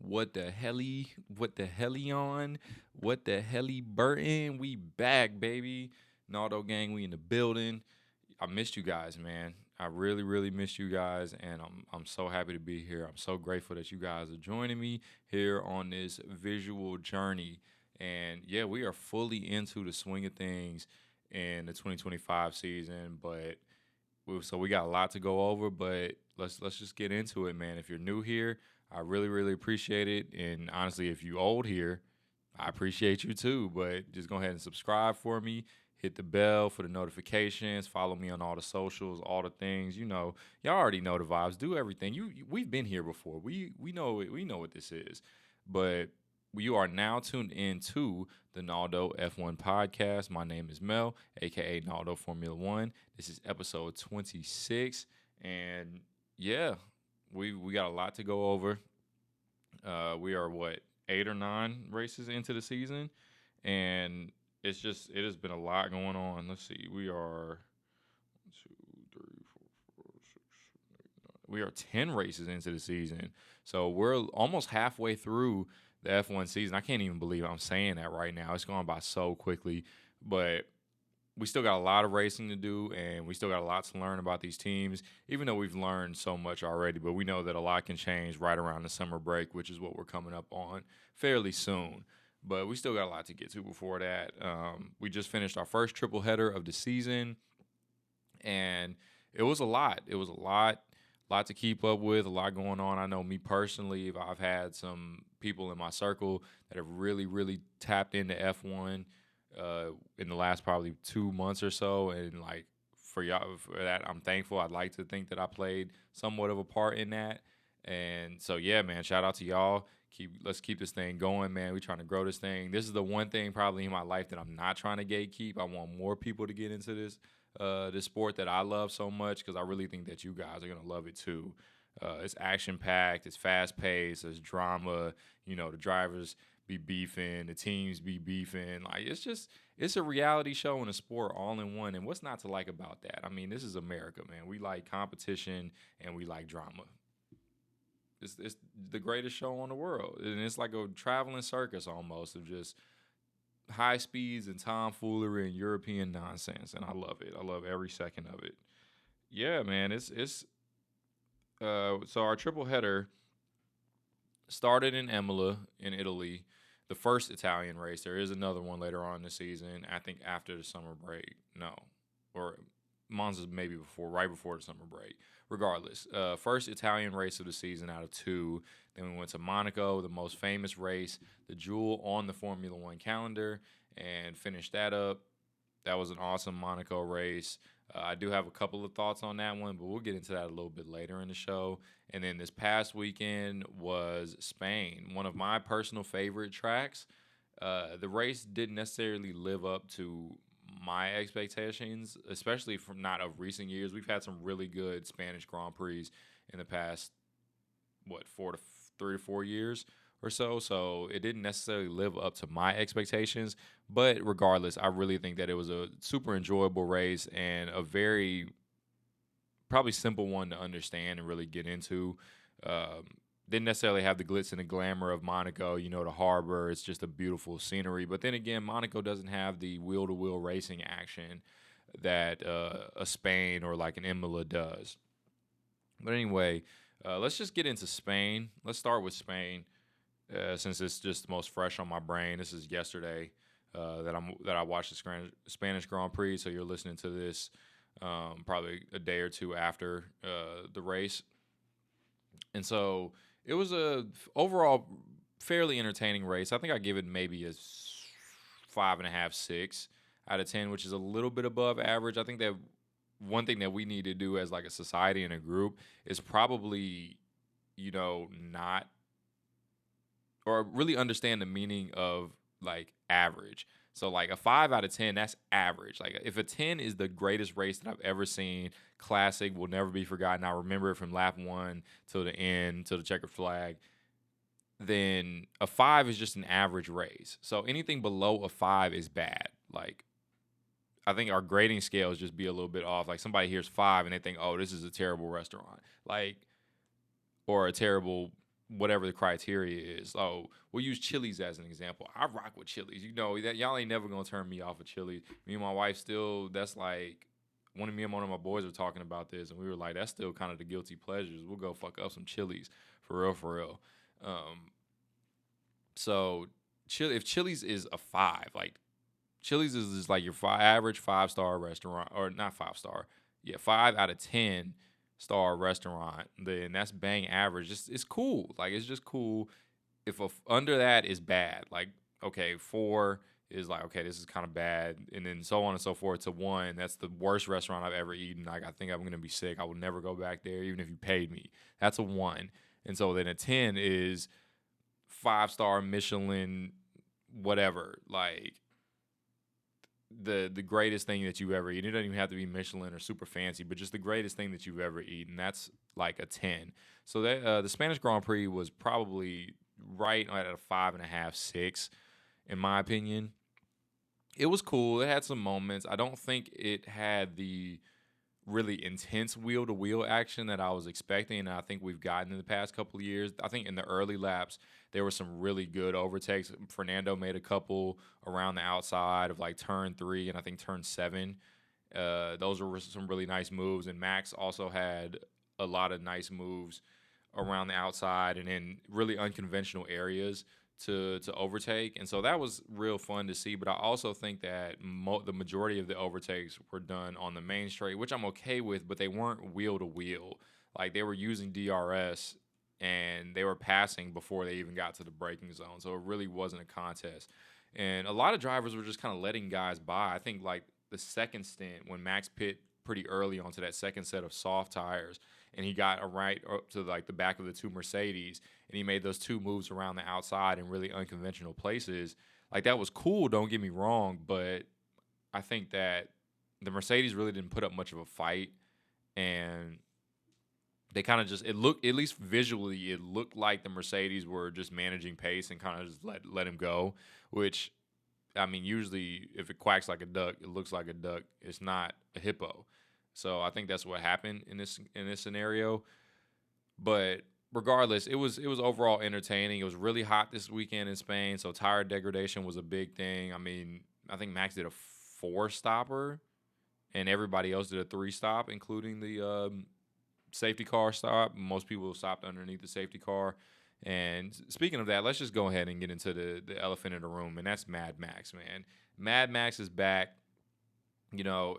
What the helly? What the helly on? What the helly Burton? We back, baby. Naldo Gang, we in the building. I missed you guys, man. I really, really missed you guys, and I'm so happy to be here. I'm so grateful that you guys are joining me here on this visual journey. And yeah, we are fully into the swing of things in the 2025 season, but we got a lot to go over, but let's just get into it, man. If you're new here, I really really appreciate it, and honestly, if you old here, I appreciate you too. But just go ahead and subscribe for me. Hit the bell for the notifications. Follow me on all the socials, all the things. Y'all already know the vibes. Do everything. We've been here before. We know what this is, but you are now tuned in to the Naldo F1 podcast. My name is Mel, aka Naldo Formula One. This is episode 26, and yeah, we got a lot to go over. We are what 8 or 9 races into the season, and it has been a lot going on. Let's see, we are 2, 3, 4, 5, 6, 7, 8, 9. We are 10 races into the season, so we're almost halfway through the F1 season. I can't even believe I'm saying that right now. It's going by so quickly, but we still got a lot of racing to do, and we still got a lot to learn about these teams, even though we've learned so much already. But we know that a lot can change right around the summer break, which is what we're coming up on fairly soon. But we still got a lot to get to before that. We just finished our first triple header of the season, and it was a lot. It was a lot to keep up with, a lot going on. I know me personally, I've had some people in my circle that have really, really tapped into F1 in the last probably 2 months or so, and like for y'all for that, I'm thankful. I'd like to think that I played somewhat of a part in that, and so yeah, man, shout out to y'all. Let's keep this thing going, man. We're trying to grow this thing. This is the one thing probably in my life that I'm not trying to gatekeep. I want more people to get into this sport that I love so much, because I really think that you guys are gonna love it too. It's action packed, it's fast paced, there's drama. The drivers be beefing, the teams be beefing. Like it's a reality show and a sport all in one. And what's not to like about that? I mean, this is America, man. We like competition and we like drama. It's the greatest show on the world, and it's like a traveling circus almost of just high speeds and tomfoolery and European nonsense, and I love it. I love every second of it. Yeah, man. So our triple header started in Imola in Italy, the first Italian race. There is another one later on in the season, I think after the summer break. No, or Monza's maybe right before the summer break. Regardless, first Italian race of the season out of 2. Then we went to Monaco, the most famous race, the jewel on the Formula One calendar, and finished that up. That was an awesome Monaco race. I do have a couple of thoughts on that one, but we'll get into that a little bit later in the show. And then this past weekend was Spain, one of my personal favorite tracks. The race didn't necessarily live up to my expectations, especially from not of recent years. We've had some really good Spanish Grand Prix in the past, 3 to 4 years or so. So it didn't necessarily live up to my expectations. But regardless, I really think that it was a super enjoyable race and a very probably simple one to understand and really get into. Didn't necessarily have the glitz and the glamour of Monaco, the harbor. It's just a beautiful scenery. But then again, Monaco doesn't have the wheel-to-wheel racing action that a Spain or like an Imola does. But anyway, let's just get into Spain. Let's start with Spain, since it's just most fresh on my brain. This is yesterday that I watched the Spanish Grand Prix, so you're listening to this probably a day or two after the race. And so it was a overall fairly entertaining race. I think I give it maybe a 5.5, 6 out of 10, which is a little bit above average. I think that one thing that we need to do as like a society and a group is probably, not or really understand the meaning of like average. So like a 5 out of 10, that's average. Like if a 10 is the greatest race that I've ever seen, classic, will never be forgotten, I remember it from lap 1 till the end, till the checkered flag, then a 5 is just an average race. So anything below a 5 is bad. Like I think our grading scales just be a little bit off. Like somebody hears 5 and they think, oh, this is a terrible restaurant. Like, or a terrible whatever the criteria is. So we'll use Chili's as an example. I rock with Chili's. You know that y'all ain't never gonna turn me off of Chili's. Me and my wife still. That's like me and one of my boys were talking about this, and we were like, that's still kind of the guilty pleasures. We'll go fuck up some Chili's for real, for real. So if Chili's is a 5, like Chili's is like your average 5-star restaurant, or not 5-star, yeah, 5 out of 10 star restaurant. Then that's bang average. It's cool. Like it's just cool. If under that is bad, like okay, 4 is like okay, this is kind of bad, and then so on and so forth to 1. That's the worst restaurant I've ever eaten. Like I think I'm gonna be sick. I will never go back there, even if you paid me. That's a 1. And so then a 10 is 5-star Michelin, whatever. Like the greatest thing that you've ever eaten. It doesn't even have to be Michelin or super fancy, but just the greatest thing that you've ever eaten. That's like a 10. So that the Spanish Grand Prix was probably right at a 5.5, 6, in my opinion. It was cool. It had some moments. I don't think it had the really intense wheel to wheel action that I was expecting, and I think we've gotten in the past couple of years. I think in the early laps there were some really good overtakes. Fernando made a couple around the outside of like turn 3 and I think turn 7. Those were some really nice moves, and Max also had a lot of nice moves around the outside and in really unconventional areas to overtake, and so that was real fun to see. But I also think that the majority of the overtakes were done on the main straight, which I'm okay with, but they weren't wheel to wheel. Like they were using DRS and they were passing before they even got to the braking zone, so it really wasn't a contest. And a lot of drivers were just kind of letting guys by. I think like the second stint when Max pit pretty early onto that second set of soft tires, and he got a right up to like the back of the 2 Mercedes, and he made those 2 moves around the outside in really unconventional places. Like that was cool, don't get me wrong, but I think that the Mercedes really didn't put up much of a fight, and they kind of just, it looked, at least visually, it looked like the Mercedes were just managing pace and kind of just let him go, which, I mean, usually if it quacks like a duck, it looks like a duck. It's not a hippo. So I think that's what happened in this scenario. But regardless, it was overall entertaining. It was really hot this weekend in Spain, so tire degradation was a big thing. I mean, I think Max did a 4-stopper, and everybody else did a 3-stop, including the safety car stop. Most people stopped underneath the safety car. And speaking of that, let's just go ahead and get into the elephant in the room, and that's Mad Max, man. Mad Max is back. You know,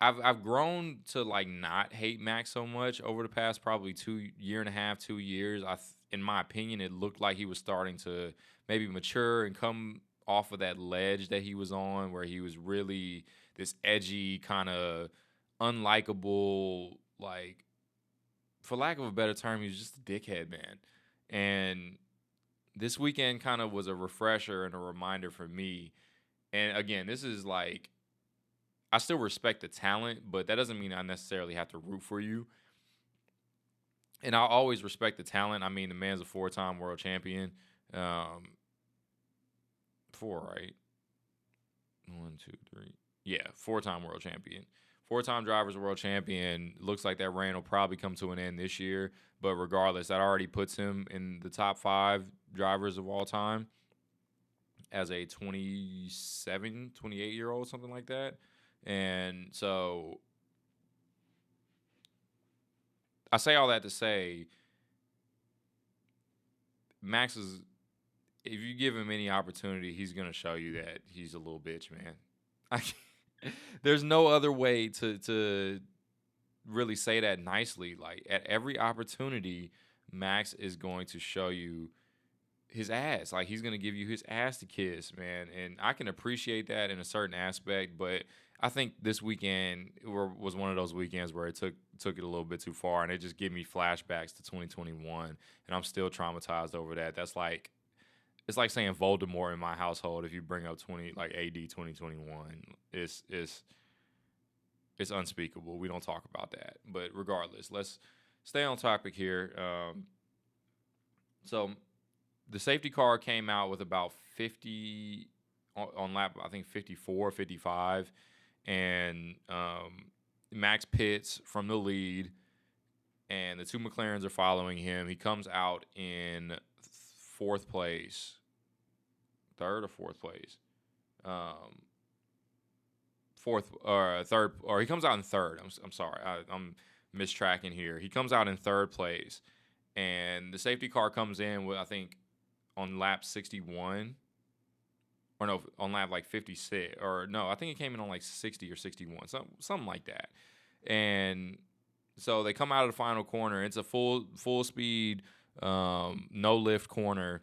I've grown to like not hate Max so much over the past probably 2 years. In my opinion, it looked like he was starting to maybe mature and come off of that ledge that he was on, where he was really this edgy kind of unlikable, like, for lack of a better term, he was just a dickhead, man. And this weekend kind of was a refresher and a reminder for me. And again, this is like, I still respect the talent, but that doesn't mean I necessarily have to root for you. And I always respect the talent. I mean, the man's a 4-time world champion. 4, right? 1, 2, 3. Yeah, 4-time world champion. 4-time drivers world champion. Looks like that reign will probably come to an end this year. But regardless, that already puts him in the top 5 drivers of all time as a 27, 28-year-old, something like that. And so I say all that to say, Max is, if you give him any opportunity, he's going to show you that he's a little bitch, man. There's no other way to really say that nicely. Like, at every opportunity, Max is going to show you his ass. Like, he's going to give you his ass to kiss, man. And I can appreciate that in a certain aspect, but I think this weekend was one of those weekends where it took it a little bit too far, and it just gave me flashbacks to 2021, and I'm still traumatized over that. That's like, it's like saying Voldemort in my household if you bring up AD 2021. It's unspeakable. We don't talk about that. But regardless, let's stay on topic here. So the safety car came out with about 50 on lap, I think 54, 55. And Max pits from the lead, and the two McLarens are following him. He comes out in fourth place, third or fourth place, fourth or third, or he comes out in third. I'm sorry, I'm mistracking here. He comes out in third place, and the safety car comes in with, I think, on lap 61, or no, on lap like 56, or no, I think it came in on like 60 or 61, something like that. And so they come out of the final corner. It's a full speed, no lift corner.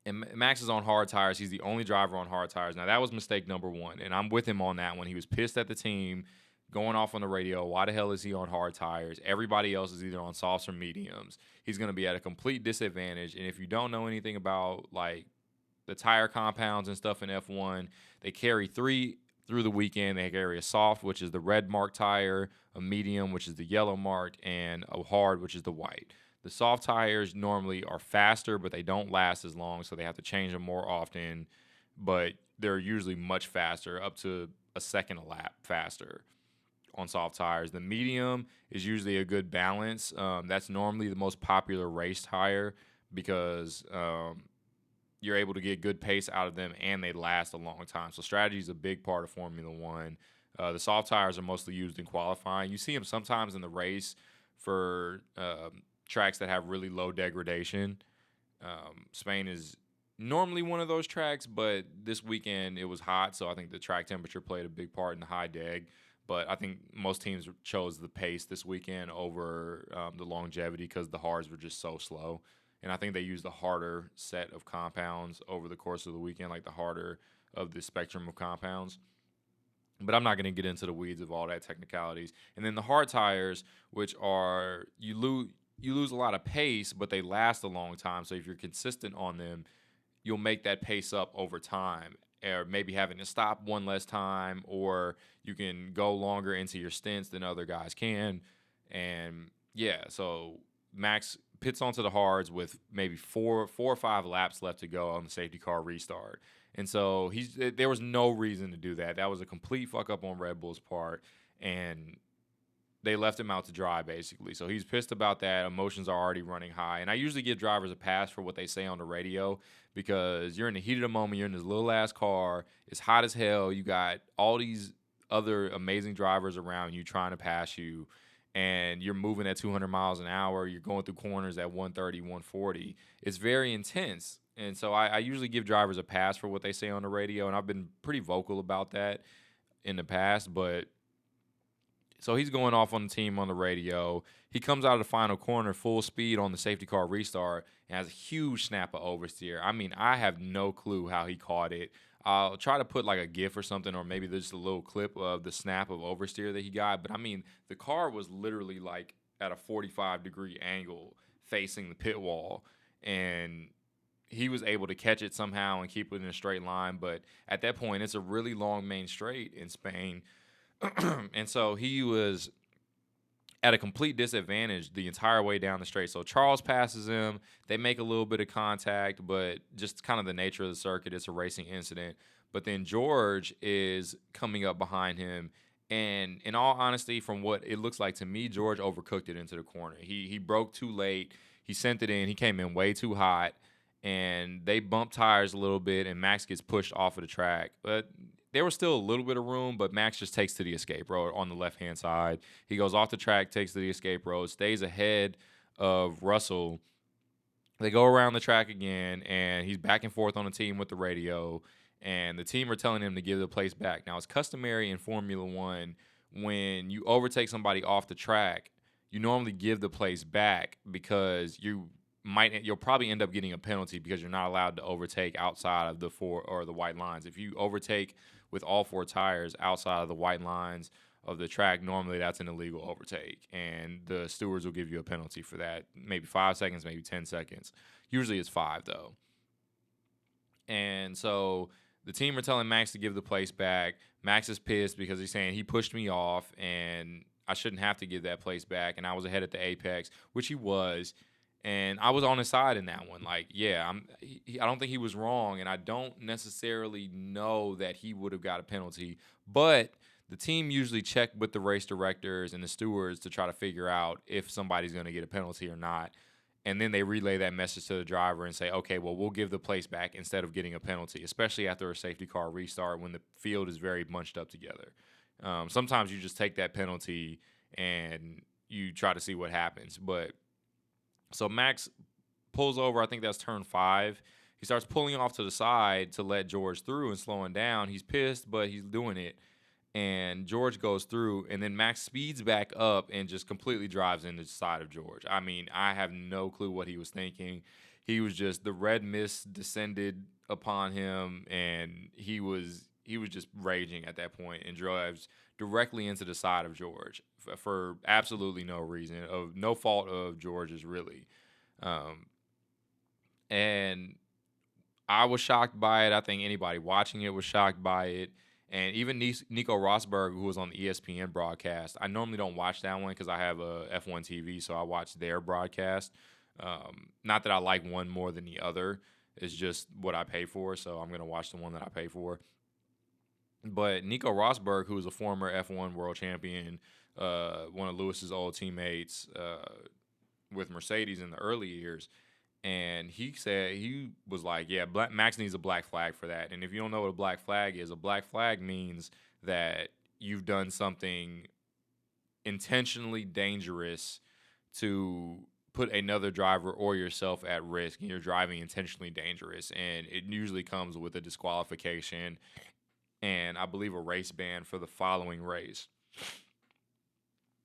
And Max is on hard tires. He's the only driver on hard tires. Now, that was mistake number one, and I'm with him on that one. He was pissed at the team, going off on the radio. Why the hell is he on hard tires? Everybody else is either on softs or mediums. He's going to be at a complete disadvantage. And if you don't know anything about, like, the tire compounds and stuff in F1, they carry three through the weekend. They carry a soft, which is the red marked tire, a medium, which is the yellow marked, and a hard, which is the white. The soft tires normally are faster, but they don't last as long, so they have to change them more often. But they're usually much faster, up to a second a lap faster on soft tires. The medium is usually a good balance. That's normally the most popular race tire because you're able to get good pace out of them, and they last a long time. So strategy is a big part of Formula One. The soft tires are mostly used in qualifying. You see them sometimes in the race for tracks that have really low degradation. Spain is normally one of those tracks, but this weekend it was hot, so I think the track temperature played a big part in the high deg. But I think most teams chose the pace this weekend over the longevity because the hards were just so slow. And I think they used the harder set of compounds over the course of the weekend, like the harder of the spectrum of compounds. But I'm not going to get into the weeds of all that technicalities. And then the hard tires, which are you lose a lot of pace, but they last a long time. So if you're consistent on them, you'll make that pace up over time, or maybe having to stop one less time, or you can go longer into your stints than other guys can. And yeah, so Max pits onto the hards with maybe four or five laps left to go on the safety car restart. And so there was no reason to do that. That was a complete fuck up on Red Bull's part, and they left him out to dry, basically. So he's pissed about that. Emotions are already running high. And I usually give drivers a pass for what they say on the radio because you're in the heat of the moment. You're in this little-ass car. It's hot as hell. You got all these other amazing drivers around you trying to pass you, and you're moving at 200 miles an hour. You're going through corners at 130, 140. It's very intense. And so I usually give drivers a pass for what they say on the radio, and I've been pretty vocal about that in the past, but so he's going off on the team on the radio. He comes out of the final corner full speed on the safety car restart and has a huge snap of oversteer. I mean, I have no clue how he caught it. I'll try to put like a GIF or something, or maybe there's just a little clip of the snap of oversteer that he got. But I mean, the car was literally like at a 45-degree angle facing the pit wall, and he was able to catch it somehow and keep it in a straight line. But at that point, it's a really long main straight in Spain. And so he was at a complete disadvantage the entire way down the straight. So Charles passes him. They make a little bit of contact, but just kind of the nature of the circuit, it's a racing incident. But then George is coming up behind him. And in all honesty, from what it looks like to me, George overcooked it into the corner. He broke too late. He sent it in. He came in way too hot. And they bumped tires a little bit, and Max gets pushed off of the track. But there was still a little bit of room, but Max just takes to the escape road on the left-hand side. He goes off the track, takes to the escape road, stays ahead of Russell. They go around the track again, and he's back and forth on the team with the radio, and the team are telling him to give the place back. Now, it's customary in Formula One when you overtake somebody off the track, you normally give the place back because you'll probably end up getting a penalty because you're not allowed to overtake outside of the four or the white lines. If you overtake with all four tires outside of the white lines of the track, normally that's an illegal overtake, and the stewards will give you a penalty for that. Maybe 5 seconds, maybe 10 seconds. Usually it's 5, though. And so the team are telling Max to give the place back. Max is pissed because he's saying he pushed me off, and I shouldn't have to give that place back, and I was ahead at the apex, which he was. And I was on his side in that one. Like, yeah, I don't think he was wrong, and I don't necessarily know that he would have got a penalty. But the team usually check with the race directors and the stewards to try to figure out if somebody's going to get a penalty or not. And then they relay that message to the driver and say, okay, well, we'll give the place back instead of getting a penalty, especially after a safety car restart when the field is very bunched up together. Sometimes you just take that penalty and you try to see what happens. But so Max pulls over. I think that's turn 5. He starts pulling off to the side to let George through and slowing down. He's pissed, but he's doing it. And George goes through, and then Max speeds back up and just completely drives into the side of George. I mean, I have no clue what he was thinking. He was just, the red mist descended upon him, and he was just raging at that point and drives directly into the side of George for absolutely no reason, of no fault of George's really. And I was shocked by it. I think anybody watching it was shocked by it. And even Nico Rosberg, who was on the ESPN broadcast, I normally don't watch that one because I have a F1 TV, so I watch their broadcast. Not that I like one more than the other. It's just what I pay for, so I'm going to watch the one that I pay for. But Nico Rosberg, who was a former F1 world champion, one of Lewis's old teammates with Mercedes in the early years, and he said, he was like, yeah, Max needs a black flag for that. And if you don't know what a black flag is, a black flag means that you've done something intentionally dangerous to put another driver or yourself at risk, and you're driving intentionally dangerous. And it usually comes with a disqualification and I believe a race ban for the following race.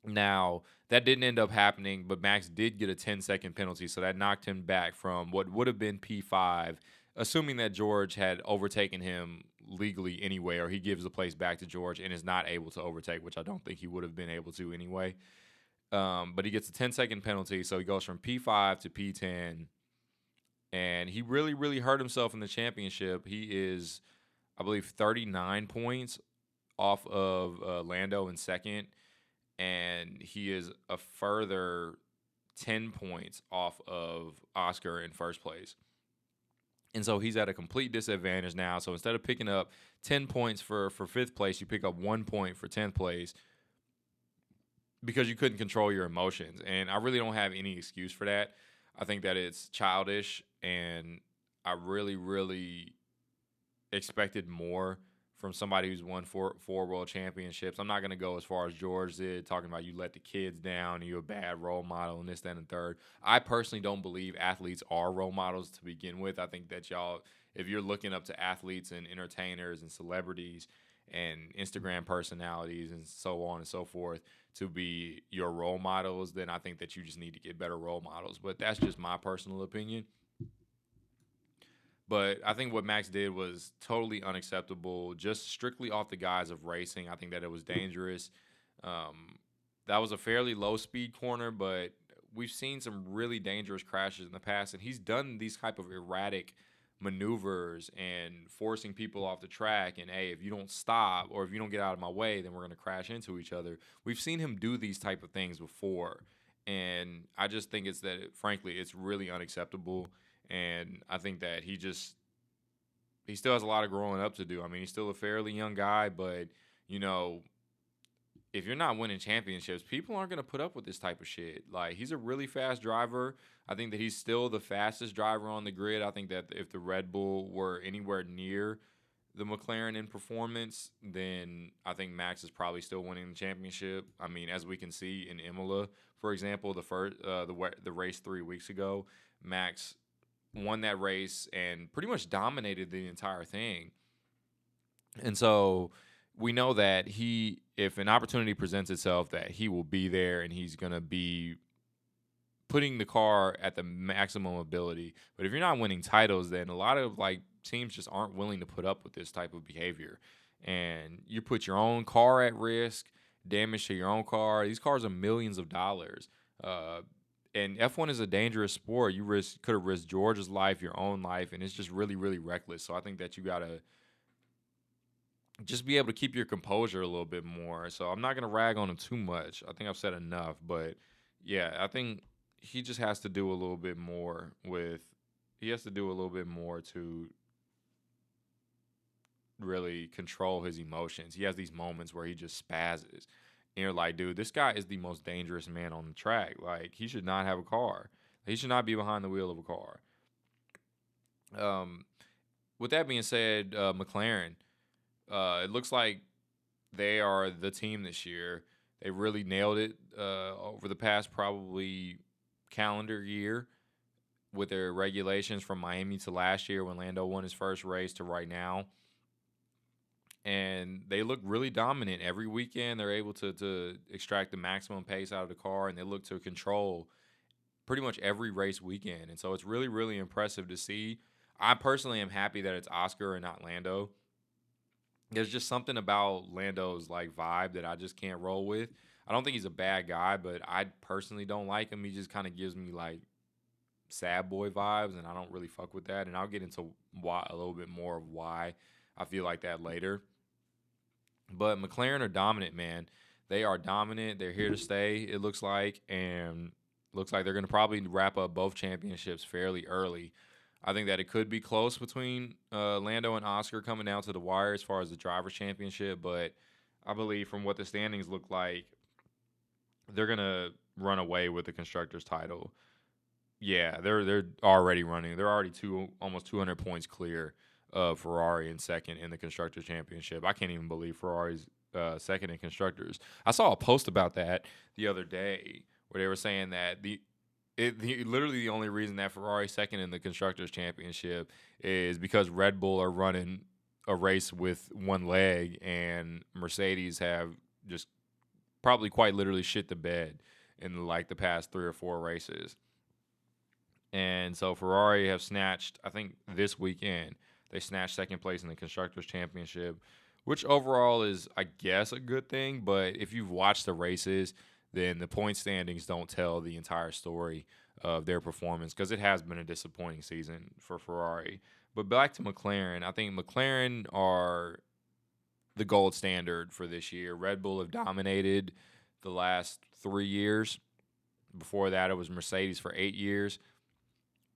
Now, that didn't end up happening, but Max did get a 10-second penalty, so that knocked him back from what would have been P5, assuming that George had overtaken him legally anyway, or he gives the place back to George and is not able to overtake, which I don't think he would have been able to anyway. But he gets a 10-second penalty, so he goes from P5 to P10, and he really, really hurt himself in the championship. He is, I believe, 39 points off of Lando in second, and he is a further 10 points off of Oscar in first place. And so he's at a complete disadvantage now. So instead of picking up 10 points for fifth place, you pick up 1 point for 10th place because you couldn't control your emotions. And I really don't have any excuse for that. I think that it's childish, and I really, really expected more from somebody who's won four world championships. I'm not going to go as far as George did, talking about you let the kids down, you're a bad role model, and this, that, and third. I personally don't believe athletes are role models to begin with. I think that y'all, if you're looking up to athletes and entertainers and celebrities and Instagram personalities and so on and so forth to be your role models, then I think that you just need to get better role models. But that's just my personal opinion. But I think what Max did was totally unacceptable, just strictly off the guise of racing. I think that it was dangerous. That was a fairly low-speed corner, but we've seen some really dangerous crashes in the past, and he's done these type of erratic maneuvers and forcing people off the track. And, hey, if you don't stop or if you don't get out of my way, then we're going to crash into each other. We've seen him do these type of things before, and I just think frankly, it's really unacceptable. And I think that he still has a lot of growing up to do. I mean, he's still a fairly young guy, but, if you're not winning championships, people aren't going to put up with this type of shit. Like, he's a really fast driver. I think that he's still the fastest driver on the grid. I think that if the Red Bull were anywhere near the McLaren in performance, then I think Max is probably still winning the championship. I mean, as we can see in Imola, for example, the race 3 weeks ago, Max won that race and pretty much dominated the entire thing. And so we know that if an opportunity presents itself, that he will be there and he's going to be putting the car at the maximum ability. But if you're not winning titles, then a lot of teams just aren't willing to put up with this type of behavior. And you put your own car at risk, damage to your own car. These cars are millions of dollars. And F1 is a dangerous sport. You could have risked George's life, your own life, and it's just really, really reckless. So I think that you got to just be able to keep your composure a little bit more. So I'm not going to rag on him too much. I think I've said enough. But, yeah, I think he just has to do a little bit more to really control his emotions. He has these moments where he just spazzes. And you're like, dude, this guy is the most dangerous man on the track. Like, he should not have a car. He should not be behind the wheel of a car. Um, with that being said, McLaren, it looks like they are the team this year. They really nailed it over the past probably calendar year with their regulations from Miami to last year when Lando won his first race to right now. And they look really dominant every weekend. They're able to extract the maximum pace out of the car, and they look to control pretty much every race weekend. And so it's really, really impressive to see. I personally am happy that it's Oscar and not Lando. There's just something about Lando's like vibe that I just can't roll with. I don't think he's a bad guy, but I personally don't like him. He just kind of gives me like sad boy vibes, and I don't really fuck with that. And I'll get into why a little bit more of why I feel like that later. But McLaren are dominant, man. They are dominant. They're here to stay, it looks like, and looks like they're going to probably wrap up both championships fairly early. I think that it could be close between Lando and Oscar coming down to the wire as far as the drivers' championship, but I believe from what the standings look like, they're going to run away with the constructors' title. Yeah, they're already running. They're already almost 200 points clear of Ferrari in second in the constructors championship. I can't even believe Ferrari's second in constructors. I saw a post about that the other day where they were saying that literally the only reason that Ferrari's second in the constructors championship is because Red Bull are running a race with one leg and Mercedes have just probably quite literally shit the bed in like the past 3 or 4 races. And so Ferrari have snatched, I think this weekend, they snatched second place in the Constructors' Championship, which overall is, I guess, a good thing. But if you've watched the races, then the point standings don't tell the entire story of their performance because it has been a disappointing season for Ferrari. But back to McLaren, I think McLaren are the gold standard for this year. Red Bull have dominated the last 3 years. Before that, it was Mercedes for 8 years.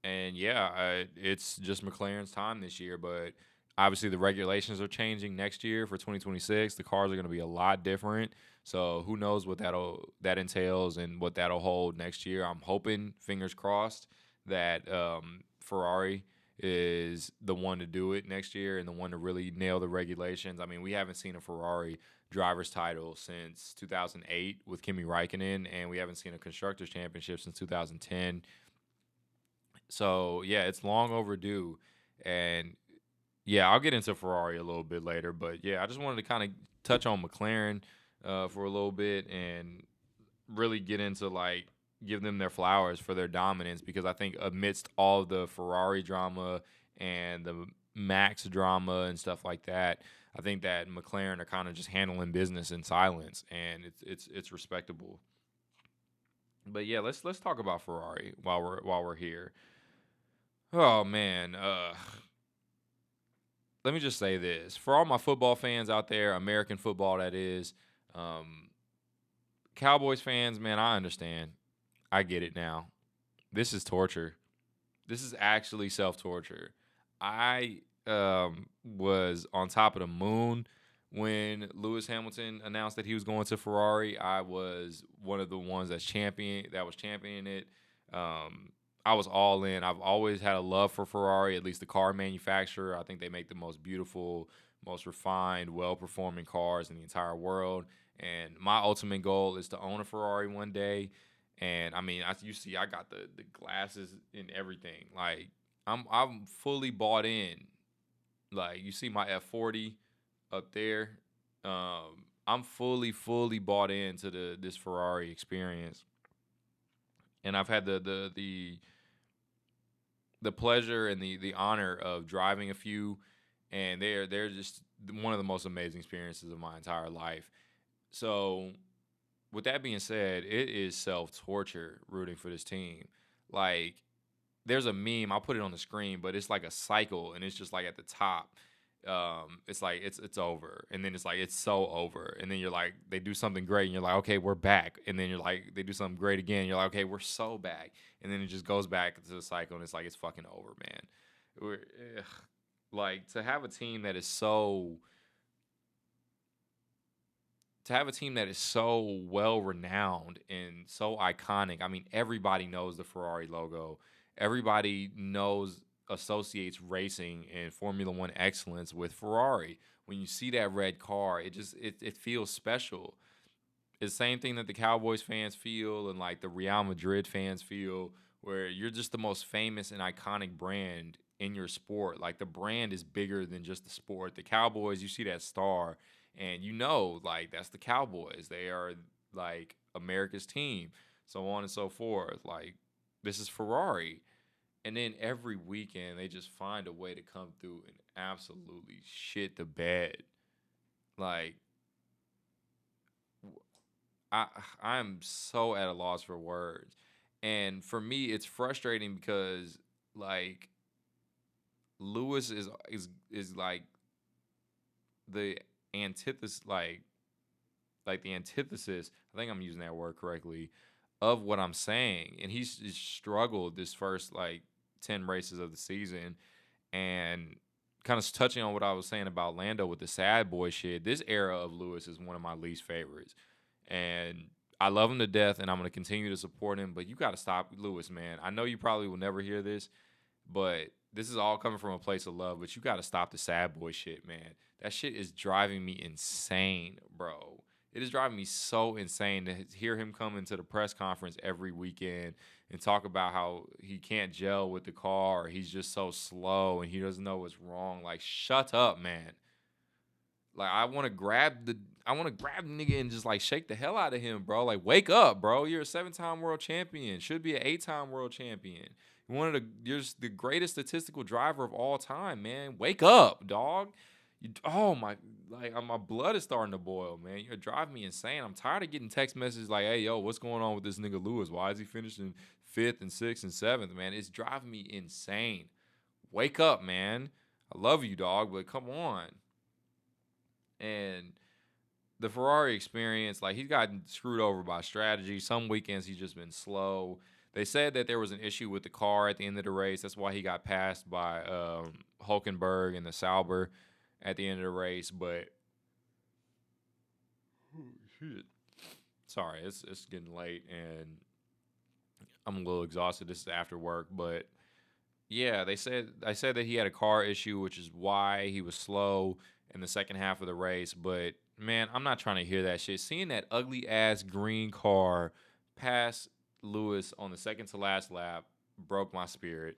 And yeah, it's just McLaren's time this year. But obviously, the regulations are changing next year for 2026. The cars are going to be a lot different. So who knows what that entails and what that'll hold next year. I'm hoping, fingers crossed, that Ferrari is the one to do it next year and the one to really nail the regulations. I mean, we haven't seen a Ferrari driver's title since 2008 with Kimi Räikkönen, and we haven't seen a constructors championship since 2010. So yeah, it's long overdue. And yeah, I'll get into Ferrari a little bit later, but yeah, I just wanted to kind of touch on McLaren for a little bit and really get into like give them their flowers for their dominance, because I think amidst all the Ferrari drama and the Max drama and stuff like that, I think that McLaren are kind of just handling business in silence, and it's respectable. But yeah, let's talk about Ferrari while we're here. Oh man, let me just say this for all my football fans out there, American football that is, Cowboys fans, man, I understand. I get it now. This is torture. This is actually self-torture. I was on top of the moon when Lewis Hamilton announced that he was going to Ferrari. I was one of the ones that was championing it. I was all in. I've always had a love for Ferrari, at least the car manufacturer. I think they make the most beautiful, most refined, well-performing cars in the entire world. And my ultimate goal is to own a Ferrari one day. And I mean, you see, I got the glasses and everything. Like I'm fully bought in. Like you see my F40 up there. I'm fully bought into this Ferrari experience. And I've had the pleasure and the honor of driving a few, and they're just one of the most amazing experiences of my entire life. So, with that being said, it is self-torture rooting for this team. Like, there's a meme, I'll put it on the screen, but it's like a cycle, and it's just like at the top. It's like it's over, and then it's like it's so over, and then you're like they do something great, and you're like, okay, we're back, and then you're like they do something great again, and you're like, okay, we're so back, and then it just goes back to the cycle, and it's like it's fucking over, man. Like to have a team that is so well renowned and so iconic. I mean, everybody knows the Ferrari logo. Everybody knows associates racing and Formula One excellence with Ferrari. When you see that red car, it feels special. It's the same thing that the Cowboys fans feel and like the Real Madrid fans feel, where you're just the most famous and iconic brand in your sport. Like the brand is bigger than just the sport. The Cowboys, you see that star, and you know, like that's the Cowboys. They are like America's team, so on and so forth. Like this is Ferrari. And then every weekend they just find a way to come through and absolutely shit the bed. Like I I'm so at a loss for words. And for me it's frustrating because like Lewis is like the antithesis like the antithesis, I think I'm using that word correctly, of what I'm saying. And he's just struggled this first like 10 races of the season. And kind of touching on what I was saying about Lando with the sad boy shit, this era of Lewis is one of my least favorites. And I love him to death, and I'm going to continue to support him. But you got to stop Lewis, man. I know you probably will never hear this, but this is all coming from a place of love. But you got to stop the sad boy shit, man. That shit is driving me insane, bro. It is driving me so insane to hear him come into the press conference every weekend and talk about how he can't gel with the car, or he's just so slow and he doesn't know what's wrong. Like, shut up, man. Like I want to grab the nigga and just like shake the hell out of him, bro. Like wake up, bro. You're a 7-time world champion. Should be an 8-time world champion. You're just the greatest statistical driver of all time, man. Wake up, dog. Oh my, like my blood is starting to boil, man. You're driving me insane. I'm tired of getting text messages like, "Hey, yo, what's going on with this nigga Lewis? Why is he finishing fifth and sixth and seventh, man?" It's driving me insane. Wake up, man. I love you, dog, but come on. And the Ferrari experience, like he's gotten screwed over by strategy. Some weekends he's just been slow. They said that there was an issue with the car at the end of the race. That's why he got passed by Hulkenberg and the Sauber at the end of the race. But sorry, it's getting late and I'm a little exhausted. This is after work, but yeah, I said that he had a car issue, which is why he was slow in the second half of the race. But man, I'm not trying to hear that shit. Seeing that ugly ass green car pass Lewis on the second to last lap broke my spirit.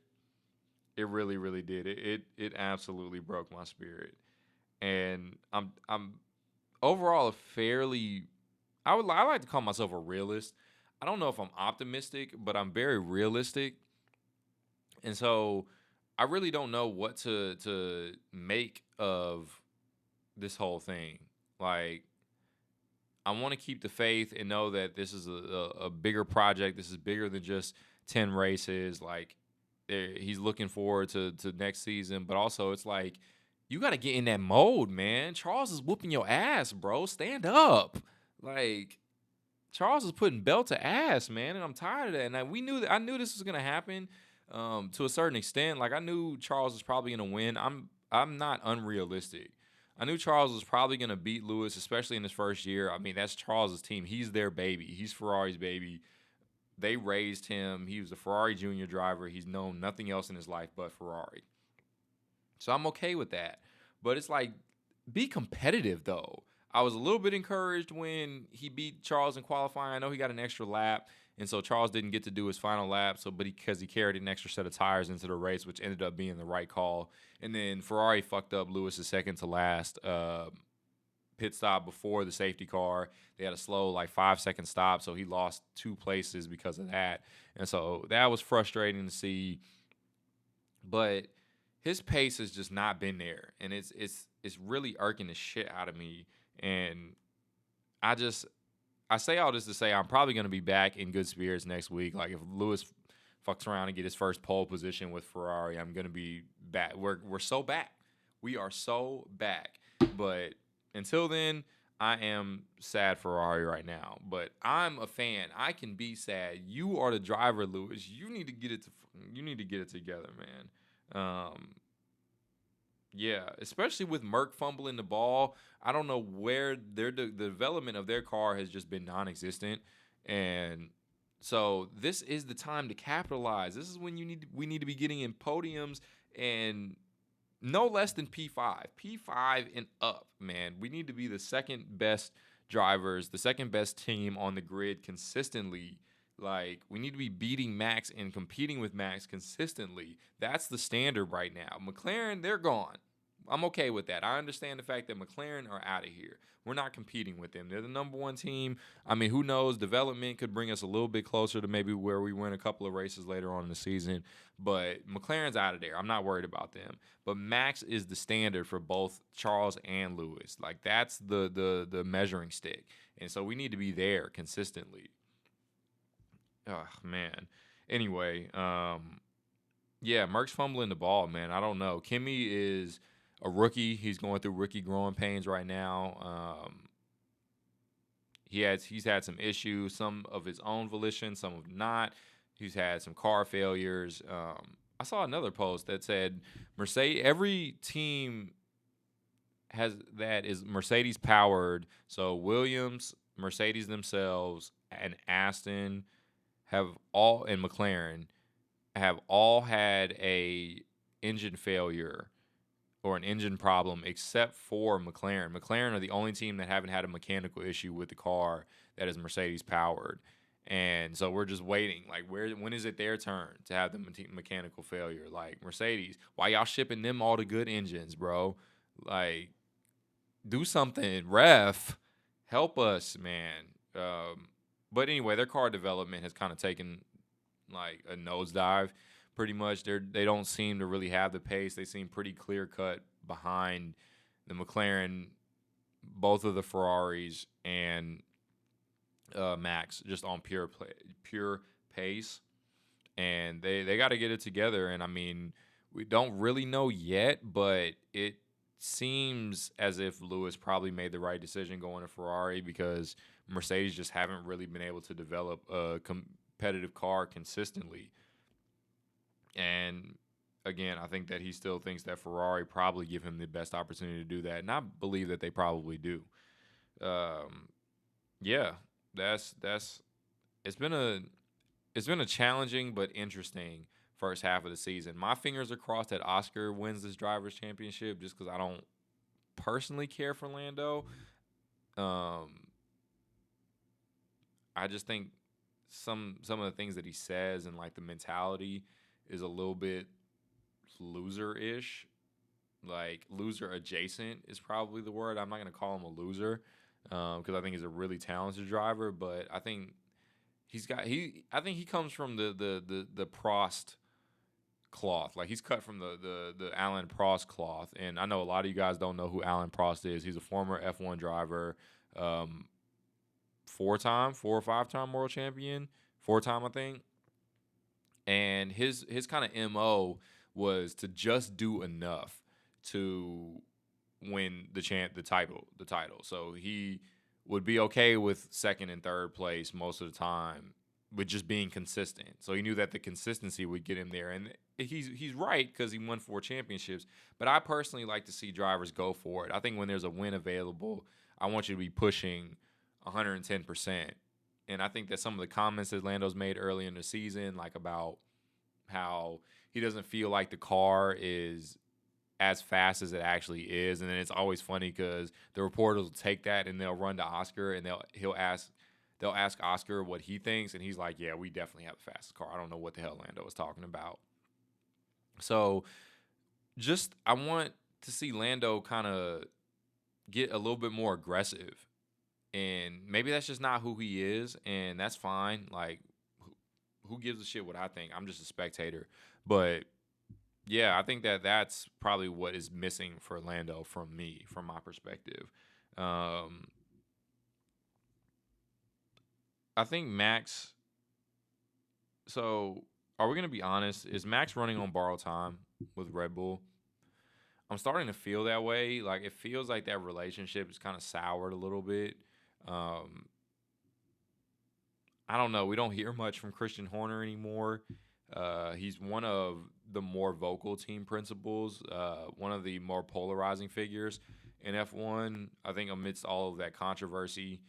It really, really did. It absolutely broke my spirit. And I'm overall a fairly I like to call myself a realist. I don't know if I'm optimistic, but I'm very realistic. And so I really don't know what to make of this whole thing. Like I want to keep the faith and know that this is a bigger project. This is bigger than just 10 races. Like he's looking forward to next season, but also it's like you got to get in that mode, man. Charles is whooping your ass, bro. Stand up. Like Charles is putting belt to ass, man, and I'm tired of that. And I knew this was gonna happen to a certain extent. Like I knew Charles was probably gonna win. I'm not unrealistic. I knew Charles was probably gonna beat Lewis, especially in his first year. I mean, that's Charles's team. He's their baby. He's Ferrari's baby. They raised him. He was a Ferrari junior driver. He's known nothing else in his life but Ferrari. So I'm okay with that. But it's like, be competitive though. I was a little bit encouraged when he beat Charles in qualifying. I know he got an extra lap, and so Charles didn't get to do his final lap. So, but because he carried an extra set of tires into the race, which ended up being the right call. And then Ferrari fucked up Lewis's second to last pit stop before the safety car. They had a slow like 5-second stop, so he lost 2 places because of that. And so that was frustrating to see. But his pace has just not been there, and it's really irking the shit out of me. And I say all this to say I'm probably going to be back in good spirits next week. Like if Lewis fucks around and get his first pole position with Ferrari, I'm going to be back. We're so back. We are so back. But until then, I am sad Ferrari right now. But I'm a fan. I can be sad. You are the driver, Lewis. You need to get it together, man. Yeah, especially with Merck fumbling the ball. I don't know where the development of their car has just been non-existent, and so this is the time to capitalize. This is when we need to be getting in podiums and no less than P5 and up, man. We need to be the second best drivers, the second best team on the grid consistently. Like, we need to be beating Max and competing with Max consistently. That's the standard right now. McLaren, they're gone. I'm okay with that. I understand the fact that McLaren are out of here. We're not competing with them. They're the number one team. I mean, who knows? Development could bring us a little bit closer to maybe where we win a couple of races later on in the season. But McLaren's out of there. I'm not worried about them. But Max is the standard for both Charles and Lewis. Like, that's the measuring stick. And so we need to be there consistently. Oh, man. Anyway, yeah, Merck's fumbling the ball, man. I don't know. Kimmy is a rookie. He's going through rookie growing pains right now. He's had some issues, some of his own volition, some of not. He's had some car failures. I saw another post that said every team has that is Mercedes powered. So Williams, Mercedes themselves, and Aston and McLaren have all had a engine failure or an engine problem except for McLaren. McLaren are the only team that haven't had a mechanical issue with the car that is Mercedes powered. And so we're just waiting. Like, when is it their turn to have the mechanical failure? Like, Mercedes, why y'all shipping them all the good engines, bro? Like, do something, ref. Help us, man. But anyway, their car development has kind of taken like a nosedive. Pretty much, they don't seem to really have the pace. They seem pretty clear cut behind the McLaren, both of the Ferraris, and Max, just on pure pace. And they got to get it together. And I mean, we don't really know yet, but it seems as if Lewis probably made the right decision going to Ferrari because Mercedes just haven't really been able to develop a competitive car consistently. And again, I think that he still thinks that Ferrari probably give him the best opportunity to do that, and I believe that they probably do. Yeah, that's it's been a challenging but interesting first half of the season. My fingers are crossed that Oscar wins this drivers' championship, just because I don't personally care for Lando. I just think some of the things that he says and like the mentality is a little bit loser-ish. Like, loser adjacent is probably the word. I'm not gonna call him a loser because I think he's a really talented driver, but I think I think he comes from the Prost cloth. Like, he's cut from the Alan Prost cloth. And I know a lot of you guys don't know who Alan Prost is. He's a former F1 driver, 4 or 5-time world champion, 4-time I think. And his kind of MO was to just do enough to win the title. So he would be okay with second and third place most of the time with just being consistent. So he knew that the consistency would get him there. And he's right because he won 4 championships. But I personally like to see drivers go for it. I think when there's a win available, I want you to be pushing 110%. And I think that some of the comments that Lando's made early in the season, like about how he doesn't feel like the car is as fast as it actually is. And then it's always funny because the reporters will take that and they'll run to Oscar and they'll ask Oscar what he thinks, and he's like, yeah, we definitely have the fastest car. I don't know what the hell Lando was talking about. So I want to see Lando kind of get a little bit more aggressive. And maybe that's just not who he is, and that's fine. Like, who gives a shit what I think? I'm just a spectator. But yeah, I think that that's probably what is missing for Lando from my perspective. I think Max. So, are we going to be honest? Is Max running on borrowed time with Red Bull? I'm starting to feel that way. Like, it feels like that relationship is kind of soured a little bit. I don't know. We don't hear much from Christian Horner anymore. He's one of the more vocal team principals, one of the more polarizing figures in F1. I think amidst all of that controversy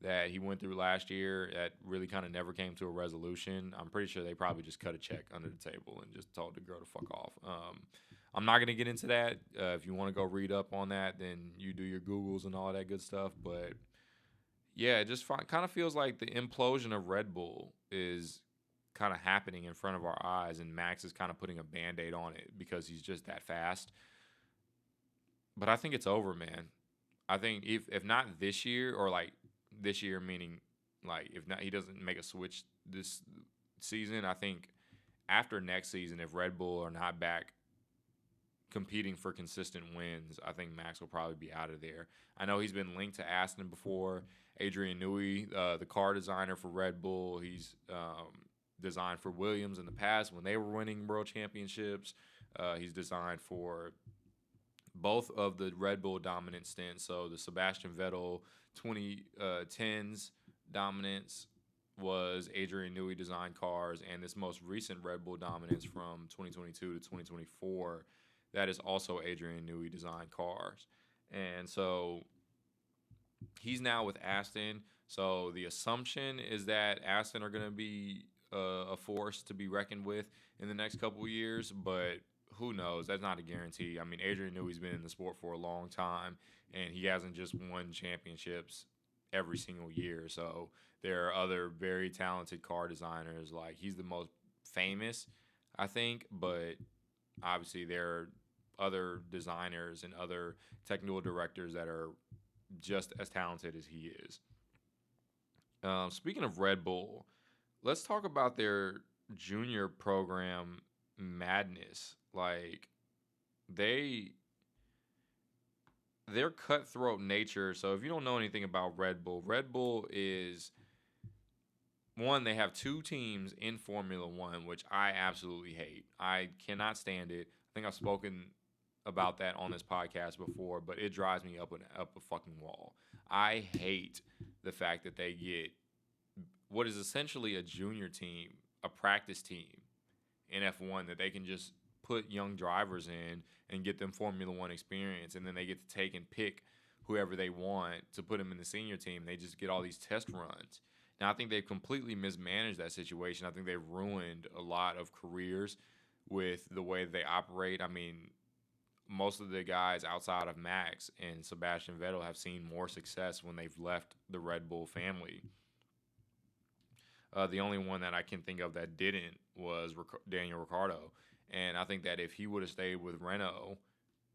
that he went through last year, that really kind of never came to a resolution. I'm pretty sure they probably just cut a check under the table and just told the girl to fuck off. I'm not gonna get into that. If you want to go read up on that, then you do your Googles and all that good stuff. But yeah, it just kind of feels like the implosion of Red Bull is kind of happening in front of our eyes, and Max is kind of putting a band-aid on it because he's just that fast. But I think it's over, man. I think if not this year, or like this year meaning like if not he doesn't make a switch this season, I think after next season, if Red Bull are not back competing for consistent wins, I think Max will probably be out of there. I know he's been linked to Aston before. Adrian Newey, the car designer for Red Bull, he's designed for Williams in the past when they were winning world championships. He's designed for both of the Red Bull dominant stints. So the Sebastian Vettel 2010s dominance was Adrian Newey designed cars, and this most recent Red Bull dominance from 2022 to 2024, that is also Adrian Newey designed cars. And so he's now with Aston. So the assumption is that Aston are going to be a force to be reckoned with in the next couple of years, but who knows? That's not a guarantee. I mean, Adrian Newey's been in the sport for a long time, and he hasn't just won championships every single year. So there are other very talented car designers. Like, he's the most famous, I think, but obviously there are other designers and other technical directors that are just as talented as he is. Speaking of Red Bull, let's talk about their junior program madness. Like, their cutthroat nature. So if you don't know anything about Red Bull is one, they have two teams in Formula One, which I absolutely hate. I cannot stand it. I think I've spoken about that on this podcast before, but it drives me up a fucking wall. I hate the fact that they get what is essentially a junior team, a practice team in F1 that they can just put young drivers in and get them Formula One experience, and then they get to take and pick whoever they want to put them in the senior team. They just get all these test runs. Now, I think they've completely mismanaged that situation. I think they've ruined a lot of careers with the way they operate. I mean, most of the guys outside of Max and Sebastian Vettel have seen more success when they've left the Red Bull family. The only one that I can think of that didn't was Daniel Ricciardo. And I think that if he would have stayed with Renault,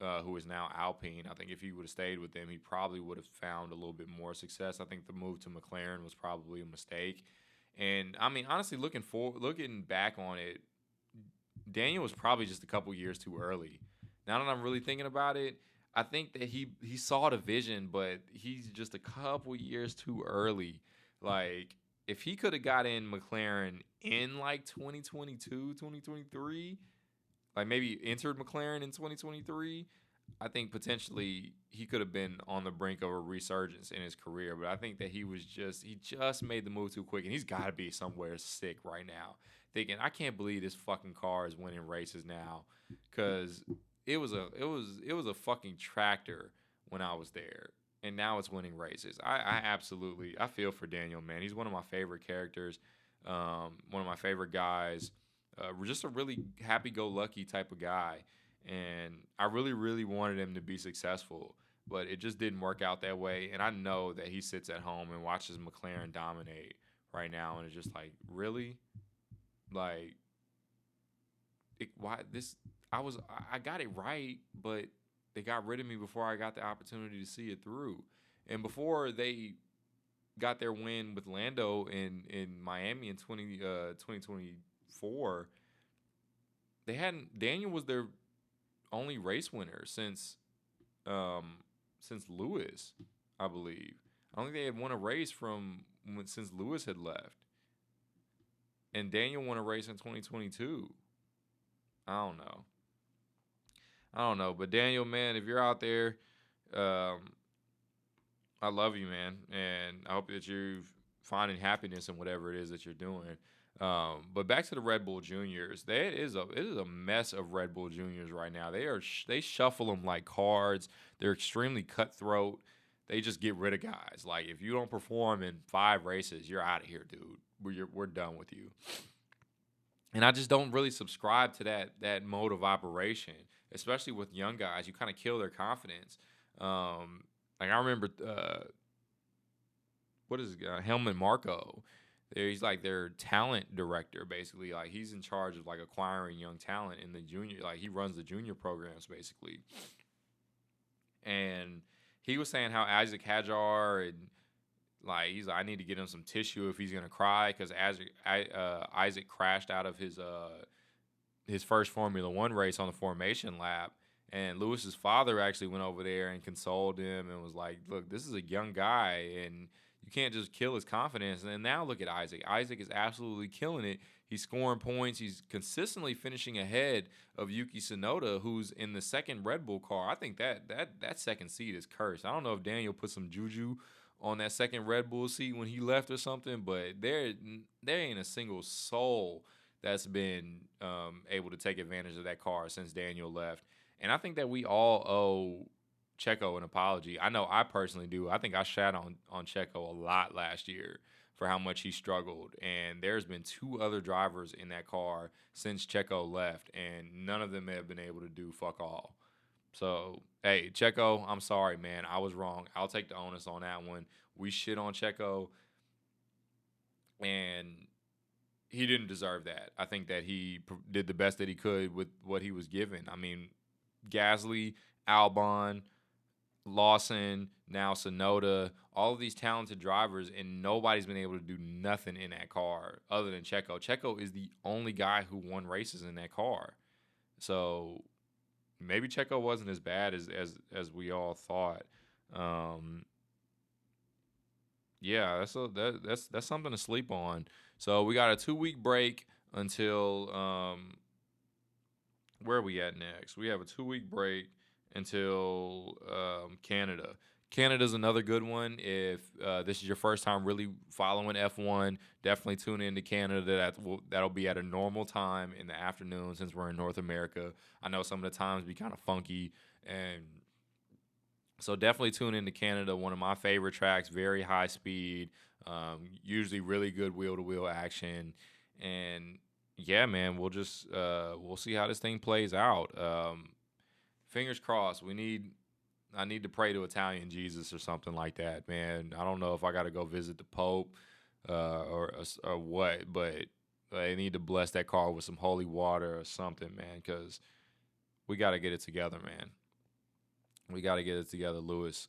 who is now Alpine, I think if he would have stayed with them, he probably would have found a little bit more success. I think the move to McLaren was probably a mistake. And, I mean, honestly, looking back on it, Daniel was probably just a couple years too early. Now that I'm really thinking about it, I think that he saw the vision, but he's just a couple years too early. Like, if he could have got in McLaren in like 2022, 2023, like maybe entered McLaren in 2023, I think potentially he could have been on the brink of a resurgence in his career. But I think that he just made the move too quick, and he's got to be somewhere sick right now, thinking, I can't believe this fucking car is winning races now, because it was a fucking tractor when I was there. And now it's winning races. I feel for Daniel, man. He's one of my favorite characters, one of my favorite guys. Just a really happy-go-lucky type of guy. And I really, really wanted him to be successful, but it just didn't work out that way. And I know that he sits at home and watches McLaren dominate right now, and it's just like, really? Like, why this? I got it right, but they got rid of me before I got the opportunity to see it through. And before they got their win with Lando in Miami in 2024, Daniel was their only race winner since Lewis, I believe. I don't think they had won a race since Lewis had left. And Daniel won a race in 2022. I don't know, but Daniel, man, if you're out there, I love you, man, and I hope that you're finding happiness in whatever it is that you're doing. But back to the Red Bull Juniors, it is a mess of Red Bull Juniors right now. They shuffle them like cards. They're extremely cutthroat. They just get rid of guys. Like if you don't perform in 5 races, you're out of here, dude. We're done with you. And I just don't really subscribe to that mode of operation, especially with young guys. You kind of kill their confidence. Like I remember, what is it, Helmut Marko? He's like their talent director, basically. Like he's in charge of like acquiring young talent in the junior. Like he runs the junior programs, basically. And he was saying how Isaac Hajar and like he's like, I need to get him some tissue if he's gonna cry because Isaac crashed out of his first Formula One race on the formation lap. And Lewis's father actually went over there and consoled him and was like, "Look, this is a young guy, and you can't just kill his confidence." And now look at Isaac. Isaac is absolutely killing it. He's scoring points. He's consistently finishing ahead of Yuki Tsunoda, who's in the second Red Bull car. I think that second seat is cursed. I don't know if Daniel put some juju on that second Red Bull seat when he left or something, but there ain't a single soul that's been able to take advantage of that car since Daniel left. And I think that we all owe Checo an apology. I know I personally do. I think I shat on Checo a lot last year for how much he struggled. And there's been 2 other drivers in that car since Checo left, and none of them have been able to do fuck all. So, hey, Checo, I'm sorry, man. I was wrong. I'll take the onus on that one. We shit on Checo, and he didn't deserve that. I think that he did the best that he could with what he was given. I mean, Gasly, Albon, Lawson, now Sonoda, all of these talented drivers, and nobody's been able to do nothing in that car other than Checo. Checo is the only guy who won races in that car. So maybe Checo wasn't as bad as we all thought. Yeah, that's something to sleep on. So we got a 2-week break until where are we at next? We have a 2-week break until Canada. Canada's another good one. If this is your first time really following F1, definitely tune into Canada. That'll be at a normal time in the afternoon since we're in North America. I know some of the times be kind of funky, and so definitely tune into Canada. One of my favorite tracks, very high speed, usually really good wheel-to-wheel action, and yeah, man, we'll see how this thing plays out. Fingers crossed. I need to pray to Italian Jesus or something like that, man. I don't know if I got to go visit the Pope or what, but I need to bless that car with some holy water or something, man, because we got to get it together, man. We got to get it together, Lewis.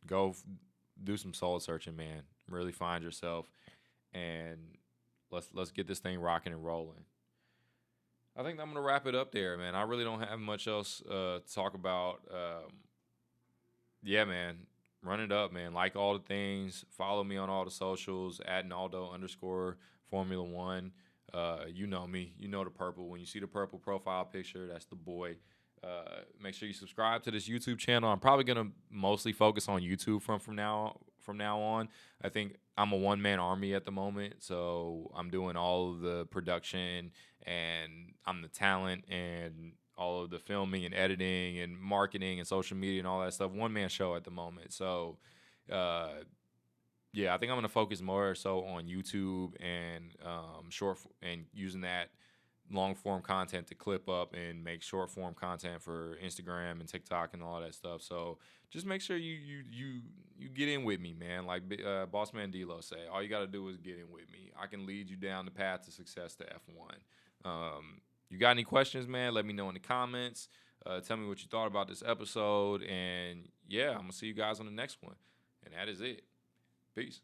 Go do some soul searching, man. Really find yourself, and let's get this thing rocking and rolling. I think I'm gonna wrap it up there, man. I really don't have much else to talk about. Yeah, man. Run it up, man. Like all the things. Follow me on all the socials at Naldo_Formula 1. You know me. You know the purple. When you see the purple profile picture, that's the boy. Make sure you subscribe to this YouTube channel. I'm probably gonna mostly focus on YouTube from now on. I think I'm a one-man army at the moment, so I'm doing all of the production, and I'm the talent, and all of the filming and editing and marketing and social media and all that stuff. One-man show at the moment. So, yeah, I think I'm gonna focus more so on YouTube and and using that long form content to clip up and make short form content for Instagram and TikTok and all that stuff. So just make sure you get in with me, man. Like Boss Man D'Lo say, all you got to do is get in with me. I can lead you down the path to success to F1. You got any questions, man? Let me know in the comments. Tell me what you thought about this episode. And yeah, I'm going to see you guys on the next one. And that is it. Peace.